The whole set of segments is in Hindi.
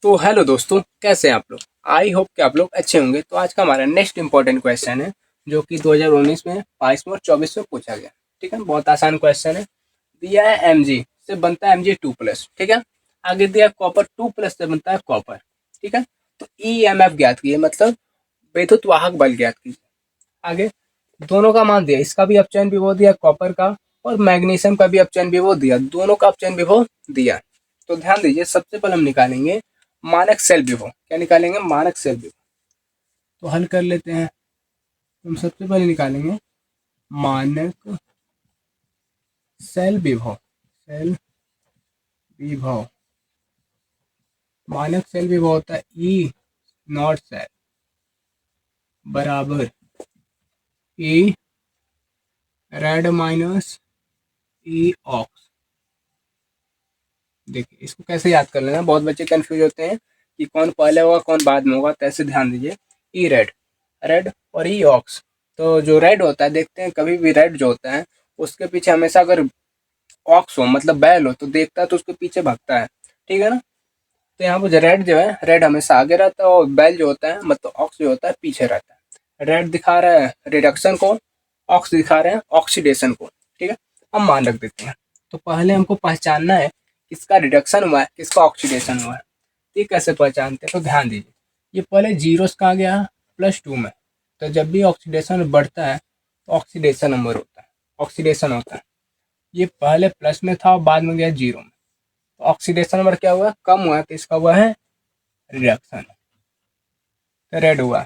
तो हेलो दोस्तों, कैसे हैं आप लोग। आई होप कि आप लोग अच्छे होंगे। तो आज का हमारा नेक्स्ट इंपॉर्टेंट क्वेश्चन है जो कि 2019 में 22 में और 24 में पूछा गया। ठीक है, बहुत आसान क्वेश्चन है। दिया है Mg से बनता है Mg2+। ठीक है, आगे दिया कॉपर 2+ से बनता है कॉपर। ठीक है, तो EMF ज्ञात कीजिए, मतलब विद्युत वाहक बल ज्ञात कीजिए। आगे दोनों का मान दिया, इसका भी अपचयन विभव दिया कॉपर का, और मैग्नीशियम का भी अपचयन विभव दिया, दोनों का अपचयन विभव दिया। तो ध्यान दीजिए, सबसे पहले हम निकालेंगे मानक सेल विभव। क्या निकालेंगे? मानक सेल विभव। तो हल कर लेते हैं। हम सबसे पहले निकालेंगे मानक सेल विभव। सेल विभव, मानक सेल विभव होता है ई नॉट सेल बराबर ई रेड माइनस ई ऑक्स। देखिए, इसको कैसे याद कर लेना, बहुत बच्चे कंफ्यूज होते हैं कि कौन पहले होगा कौन बाद में होगा। तो ऐसे ध्यान दीजिए, ई रेड, रेड और ई ऑक्स। तो जो रेड होता है, देखते हैं कभी भी रेड जो होता है उसके पीछे हमेशा अगर ऑक्स हो, मतलब बैल हो, तो देखता है तो उसके पीछे भागता है। ठीक है ना। तो यहाँ पर रेड जो है, रेड हमेशा आगे रहता है और बैल जो होता है, मतलब ऑक्स जो होता है, पीछे रहता है। रेड दिखा रहा है रिडक्शन को, ऑक्स दिखा रहे हैं ऑक्सीडेशन को। ठीक है, हम मान रख देते हैं। तो पहले हमको पहचानना है किसका रिडक्शन हुआ है, किसका ऑक्सीडेशन हुआ है। ये कैसे पहचानते हैं? तो ध्यान दीजिए, ये पहले जीरो कहाँ गया? +2 में। तो जब भी ऑक्सीडेशन बढ़ता है तो ऑक्सीडेशन नंबर होता है, ऑक्सीडेशन होता है। ये पहले प्लस में था और बाद में गया जीरो में, तो ऑक्सीडेशन नंबर क्या हुआ? कम हुआ, तो इसका हुआ है रिडक्शन, रेड हुआ।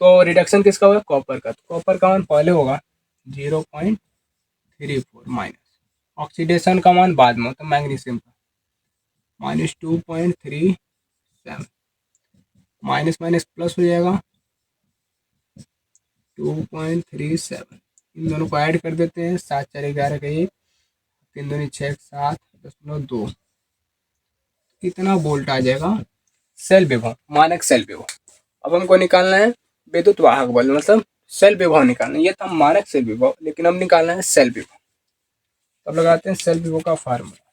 तो रिडक्शन किसका हुआ? कॉपर का। तो कॉपर का मान पहले होगा 0.34 माइनस, ऑक्सीडेशन का मान बाद में होता है मैग्नीशियम का, -2.37, माइनस माइनस प्लस हो जाएगा 2.37। इन दोनों को ऐड कर देते हैं, 7 4 11 का 1, 3 दूनी 6 7.2। कितना वोल्ट आ जाएगा? सेल विभव, मानक सेल विभव। अब हमको निकालना है विद्युत वाहक बल, मतलब सेल विभव निकालना है। ये था मानक सेल विभव, लेकिन अब निकालना है सेल विभव। अब लगाते हैं सेल विभव का फार्मूला।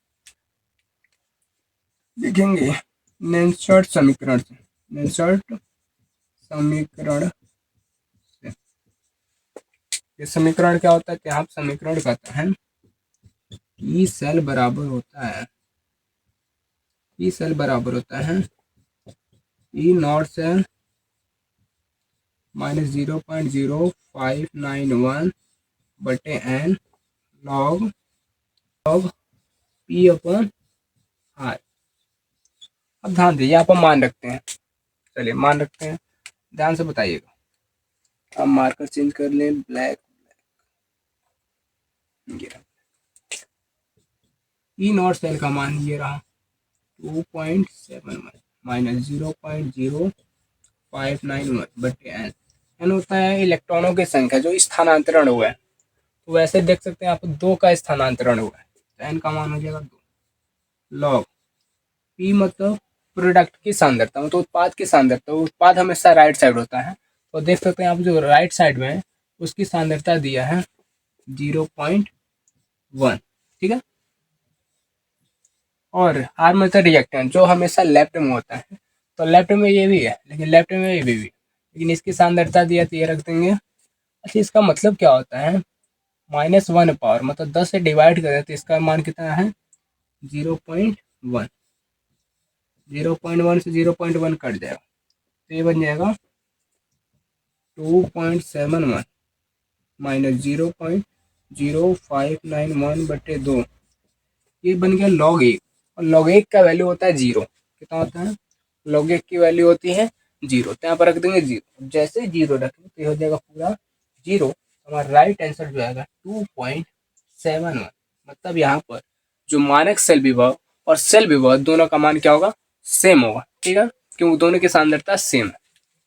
लिखेंगे नेल्सर्ट समीकरण से, नेल्सर्ट समीकरण से। ये समीकरण क्या होता है? क्या आप समीकरण कहते हैं ई सेल बराबर होता है, ई सेल बराबर होता है ई नॉट सेल -0.0591 बटे n log P upon R. अब ध्यान दीजिए, यहाँ पर मान रखते हैं। चलिए मान रखते हैं, ध्यान से बताइएगा। अब मार्कर चेंज कर लें, ब्लैक। ई नॉट सेल का मान ये रहा 2.71 -0.0591 बटे एन। एन होता है इलेक्ट्रॉनों की संख्या जो स्थानांतरण हुआ है। तो वैसे देख सकते हैं आप, 2 का स्थानांतरण हुआ है, तो एन का मान हो जाएगा 2 लॉग पी, मतलब प्रोडक्ट की सांद्रता, मतलब उत्पाद की सांद्रता। उत्पाद हमेशा राइट साइड होता है, तो देख सकते हैं आप जो राइट साइड में है उसकी सांद्रता दिया है 0.1। ठीक है, और आर मतलब रिएक्टेंट जो हमेशा लेफ्ट में होता है। तो लेफ्ट में ये भी है, लेकिन लेफ्ट में ये भी लेकिन इसकी सांद्रता दिया तो ये रख देंगे। अच्छा, इसका मतलब क्या होता है? -1 पावर, मतलब 10 से डिवाइड करें तो इसका मान कितना है? 0.1। 0.1 से 0.1 कट जाएगा, तो ये बन जाएगा 2.71 -0.0591 बटे 2। ये बन गया log 1, और log 1 का वैल्यू होता है 0। कितना होता है? log 1 की वैल्यू होती है 0, तो यहाँ पर रख देंगे 0। जैसे 0 रखेंगे तो ये हो जाएगा पूरा 0। हमारा राइट आंसर जो आएगा 2.71। मतलब यहाँ पर जो मानक सेल विभव और सेल विभव दोनों का मान क्या होगा? सेम होगा। ठीक है, क्योंकि दोनों की सांद्रता सेम है।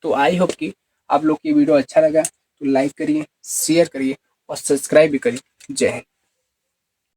तो आई होप कि आप लोग की वीडियो अच्छा लगा तो लाइक करिए, शेयर करिए और सब्सक्राइब भी करिए। जय हिंद।